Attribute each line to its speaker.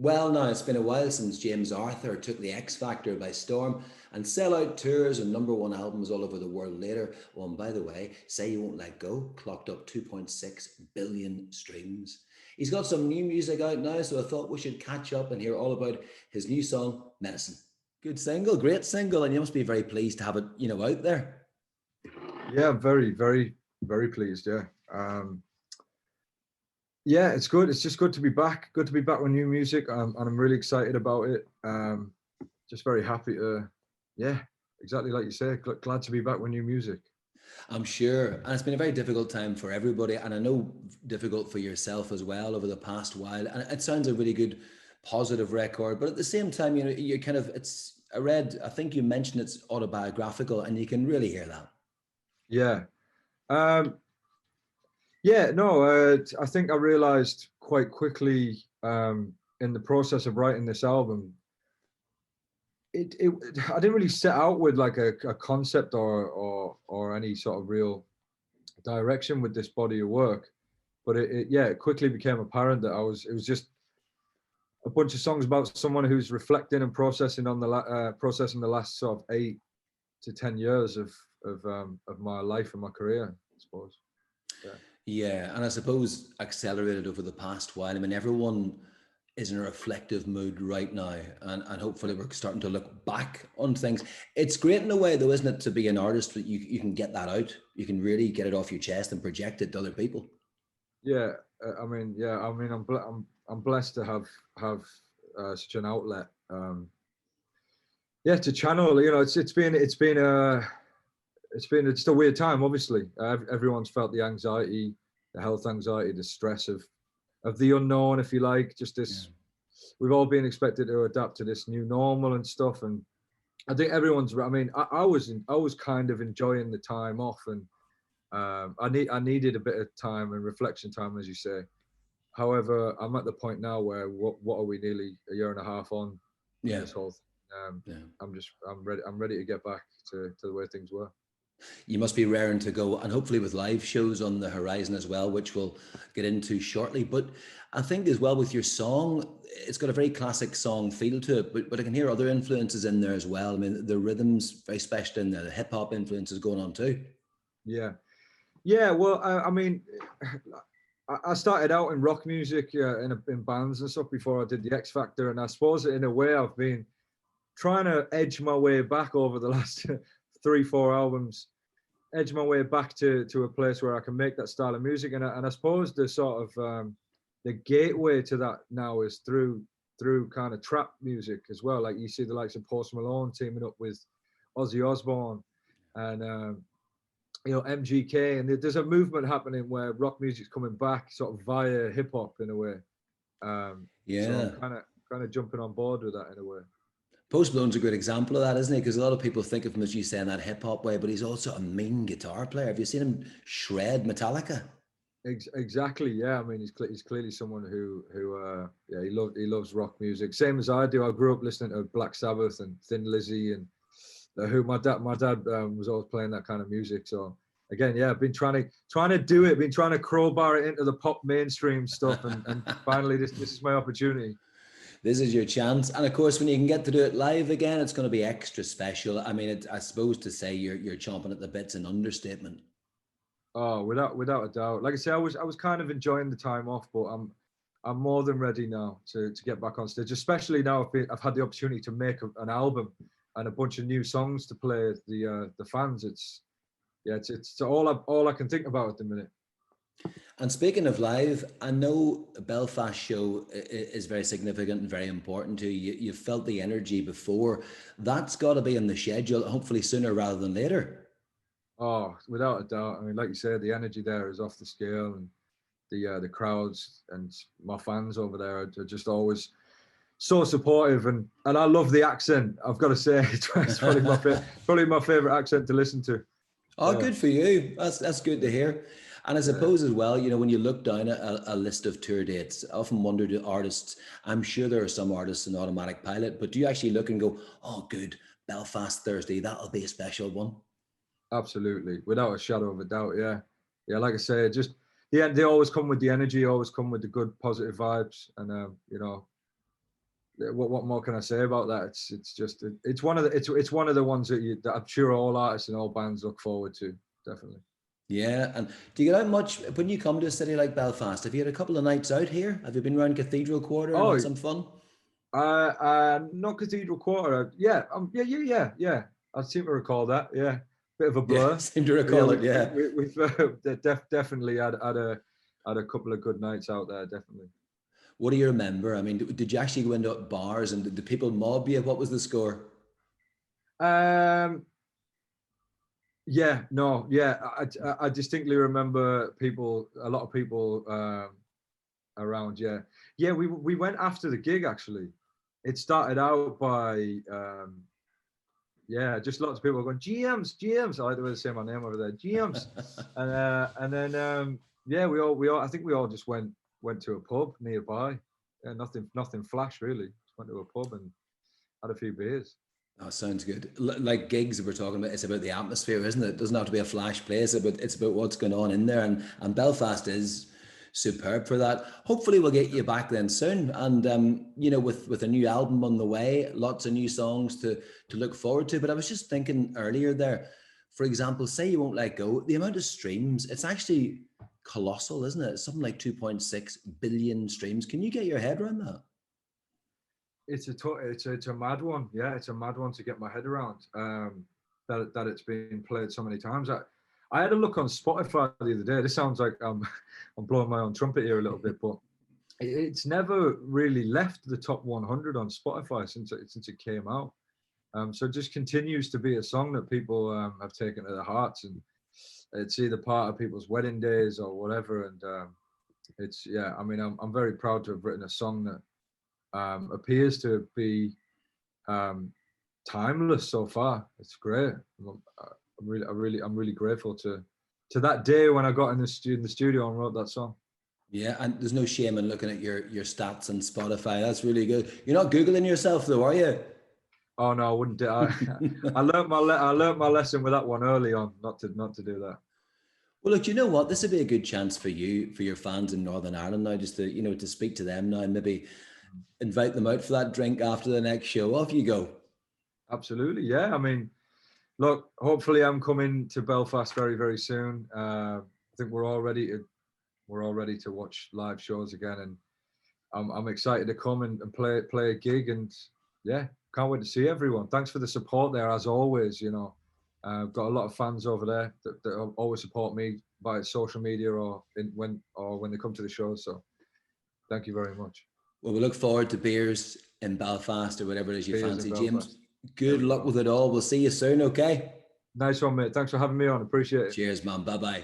Speaker 1: Well, now it's been a while since James Arthur took the X Factor by storm and sell-out tours and number one albums all over the world later. Oh, and by the way, Say You Won't Let Go clocked up 2.6 billion streams. He's got some new music out now, so I thought we should catch up and hear all about his new song, Medicine. Good single, great single, and you must be very pleased to have it, out there.
Speaker 2: Yeah, very, very, very pleased. Yeah. Yeah, it's good. It's just good to be back. Good to be back with new music, and I'm really excited about it. Just very happy to, yeah, exactly like you say. Glad to be back with new music.
Speaker 1: I'm sure, and it's been a very difficult time for everybody, and I know difficult for yourself as well over the past while. And it sounds a really good, positive record, but at the same time, you kind of I think you mentioned it's autobiographical, and you can really hear that.
Speaker 2: Yeah. Yeah, no, I think I realized quite quickly in the process of writing this album, I didn't really set out with like a concept or any sort of real direction with this body of work, but it quickly became apparent that it was just a bunch of songs about someone who's reflecting and processing on processing the last sort of 8 to 10 years of my life and my career, I suppose.
Speaker 1: Yeah, and I suppose accelerated over the past while. I mean, everyone is in a reflective mood right now, and hopefully we're starting to look back on things. It's great in a way, though, isn't it, to be an artist that you can get that out. You can really get it off your chest and project it to other people.
Speaker 2: Yeah, I'm blessed to have such an outlet. To channel. It's a weird time. Obviously, everyone's felt the anxiety, the health anxiety, the stress of the unknown, if you like. Just this, we've all been expected to adapt to this new normal and stuff. And I think everyone's. I mean, I was kind of enjoying the time off, and I needed a bit of time and reflection time, as you say. However, I'm at the point now where what are we, nearly a year and a half on this whole thing. I'm ready to get back to the way things were.
Speaker 1: You must be raring to go, and hopefully with live shows on the horizon as well, which we'll get into shortly. But I think as well with your song, it's got a very classic song feel to it, but I can hear other influences in there as well. I mean, the rhythm's very special in there, the hip hop influences going on too.
Speaker 2: Yeah. Well, I mean, I started out in rock music in bands and stuff before I did the X Factor, and I suppose in a way I've been trying to edge my way back over the last 3-4 albums, edge my way back to a place where I can make that style of music, and I suppose the sort of the gateway to that now is through kind of trap music as well. Like you see the likes of Post Malone teaming up with Ozzy Osbourne, and MGK, and there's a movement happening where rock music's coming back sort of via hip hop in a way. So I'm kind of jumping on board with that in a way.
Speaker 1: Post Malone's a good example of that, isn't he? Because a lot of people think of him, as you say, in that hip hop way, but he's also a mean guitar player. Have you seen him shred Metallica?
Speaker 2: Exactly. Yeah. I mean, he's clearly someone who he loves rock music, same as I do. I grew up listening to Black Sabbath and Thin Lizzy and who my dad was always playing that kind of music. So again, I've been trying to do it, been trying to crowbar it into the pop mainstream stuff, and finally this is my opportunity.
Speaker 1: This is your chance, and of course, when you can get to do it live again, it's going to be extra special. I mean, I suppose to say you're chomping at the bit's an understatement.
Speaker 2: Oh, without a doubt. Like I say, I was kind of enjoying the time off, but I'm more than ready now to get back on stage. Especially now I've had the opportunity to make an album and a bunch of new songs to play the fans. It's all I can think about at the minute.
Speaker 1: And speaking of live, I know the Belfast show is very significant and very important to you. You've felt the energy before. That's got to be in the schedule, hopefully sooner rather than later.
Speaker 2: Oh, without a doubt. I mean, like you said, the energy there is off the scale, and the crowds and my fans over there are just always so supportive, and I love the accent. I've got to say, it's probably my favorite accent to listen to.
Speaker 1: Oh, good for you. That's good to hear. And I suppose as well, when you look down at a list of tour dates, I often wonder to artists, I'm sure there are some artists in automatic pilot, but do you actually look and go, oh, good, Belfast Thursday, that'll be a special one?
Speaker 2: Absolutely, without a shadow of a doubt, yeah. Like I say, they always come with the energy, always come with the good, positive vibes, and what more can I say about that? It's one of the ones that I'm sure all artists and all bands look forward to, definitely.
Speaker 1: Yeah, and do you get out much when you come to a city like Belfast? Have you had a couple of nights out here? Have you been around Cathedral Quarter and
Speaker 2: Oh,
Speaker 1: had some fun?
Speaker 2: not Cathedral Quarter. Yeah. I seem to recall that. Yeah, bit of a
Speaker 1: Yeah,
Speaker 2: blur.
Speaker 1: seem to
Speaker 2: But yeah,
Speaker 1: recall it. Yeah.
Speaker 2: we've definitely had a couple of good nights out there. Definitely.
Speaker 1: What do you remember? I mean, did you actually go into bars and did the people mob you? What was the score?
Speaker 2: Um, yeah, no, yeah. I distinctly remember a lot of people around. Yeah, yeah. We went after the gig actually. It started out by yeah, just lots of people going GMs. I like the way they say my name over there, GMs, and then yeah, we all I think we all just went to a pub nearby. Yeah, nothing flash really. Just went to a pub and had a few beers.
Speaker 1: Oh, sounds good. Like gigs that we're talking about, it's about the atmosphere, isn't it? It doesn't have to be a flash play. It's about what's going on in there, and Belfast is superb for that. Hopefully, we'll get you back then soon, and you know, with a new album on the way, lots of new songs to look forward to. But I was just thinking earlier there, for example, say you won't let go. The amount of streams, it's actually colossal, isn't it? It's something like 2.6 billion streams. Can you get your head around that?
Speaker 2: It's a mad one. Yeah, it's a mad one to get my head around. That it's been played so many times. I had a look on Spotify the other day. This sounds like I'm blowing my own trumpet here a little bit, but it's never really left the top 100 on Spotify since it came out. So it just continues to be a song that people have taken to their hearts, and it's either part of people's wedding days or whatever. And it's yeah. I mean, I'm very proud to have written a song that appears to be timeless so far. It's great. I'm really grateful to that day when I got in the studio and wrote that song.
Speaker 1: Yeah, and there's no shame in looking at your stats on Spotify. That's really good. You're not Googling yourself though, are you?
Speaker 2: Oh no, I wouldn't do. I learned my lesson with that one early on, not to do that.
Speaker 1: Well, look, you know what? This would be a good chance for you, for your fans in Northern Ireland now, just to, you know, to speak to them now and maybe invite them out for that drink after the next show. Off you go.
Speaker 2: Absolutely, yeah. I mean, look, hopefully I'm coming to Belfast very, very soon. I think we're all ready to watch live shows again, and I'm excited to come and play a gig, and yeah, can't wait to see everyone. Thanks for the support there as always. You know, I've got a lot of fans over there that always support me by social media or when they come to the show. So thank you very much.
Speaker 1: Well, we look forward to beers in Belfast or whatever it is you fancy, James. Good
Speaker 2: Yeah,
Speaker 1: luck with it all. We'll see you soon, okay?
Speaker 2: Nice one, mate. Thanks for having me on. Appreciate it.
Speaker 1: Cheers, man. Bye-bye.